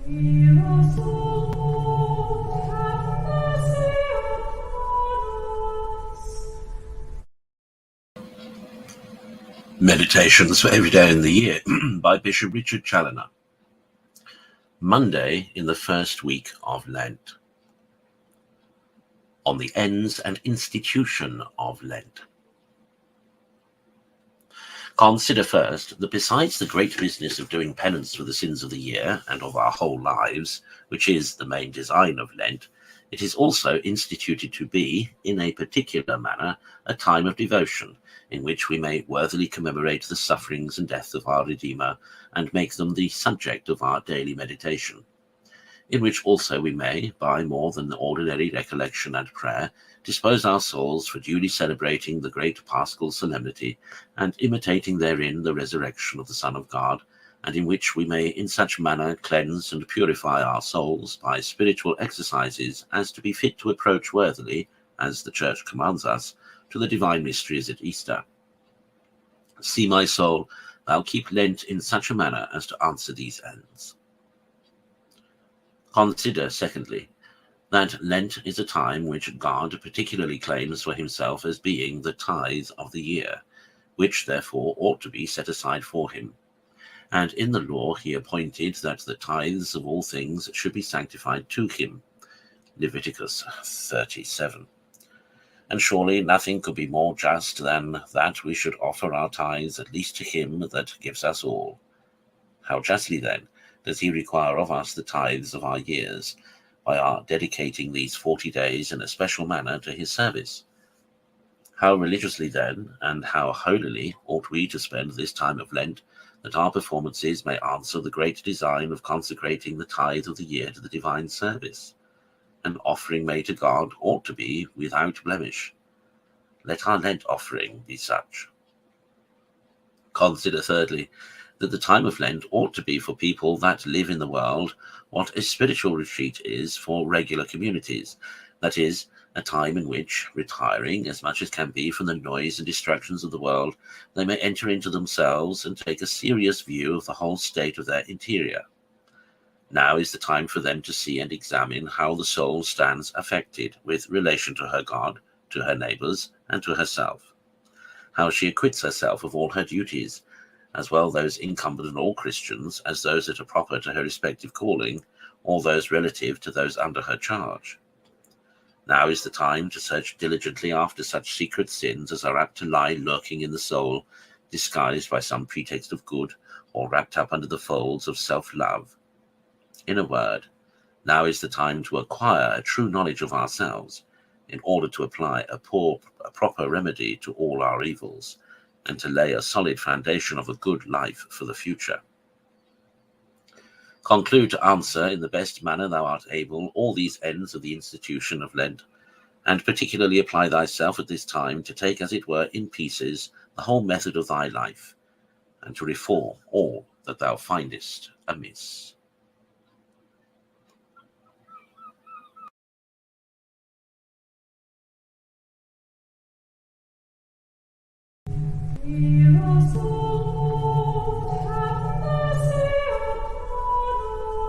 Hear us, O Lord, have mercy upon us. Meditations for every day in the year by Bishop Richard Challoner. Monday in the first week of Lent. On the ends and institution of Lent. Consider first that besides the great business of doing penance for the sins of the year and of our whole lives, which is the main design of Lent, it is also instituted to be, in a particular manner, a time of devotion, in which we may worthily commemorate the sufferings and death of our Redeemer, and make them the subject of our daily meditation, in which also we may, by more than the ordinary recollection and prayer, dispose our souls for duly celebrating the great Paschal solemnity, and imitating therein the resurrection of the Son of God, and in which we may in such manner cleanse and purify our souls by spiritual exercises as to be fit to approach worthily, as the Church commands us, to the divine mysteries at Easter. See, my soul, thou keep Lent in such a manner as to answer these ends. Consider, secondly, that Lent is a time which God particularly claims for himself as being the tithe of the year, which therefore ought to be set aside for him. And in the law he appointed that the tithes of all things should be sanctified to him. Leviticus 37. And surely nothing could be more just than that we should offer our tithes at least to him that gives us all. How justly then does he require of us the tithes of our years, by our dedicating these 40 days in a special manner to his service? How religiously then, and how holily ought we to spend this time of Lent, that our performances may answer the great design of consecrating the tithe of the year to the divine service? An offering made to God ought to be without blemish. Let our Lent offering be such. Consider thirdly, that the time of Lent ought to be for people that live in the world what a spiritual retreat is for regular communities, that is, a time in which, retiring as much as can be from the noise and distractions of the world, they may enter into themselves and take a serious view of the whole state of their interior. Now is the time for them to see and examine how the soul stands affected with relation to her God, to her neighbours, and to herself, how she acquits herself of all her duties, as well those incumbent on all Christians as those that are proper to her respective calling, or those relative to those under her charge. Now is the time to search diligently after such secret sins as are apt to lie lurking in the soul, disguised by some pretext of good, or wrapped up under the folds of self-love. In a word, now is the time to acquire a true knowledge of ourselves, in order to apply a proper remedy to all our evils, and to lay a solid foundation of a good life for the future. Conclude to answer in the best manner thou art able all these ends of the institution of Lent, and particularly apply thyself at this time to take as it were in pieces the whole method of thy life, and to reform all that thou findest amiss.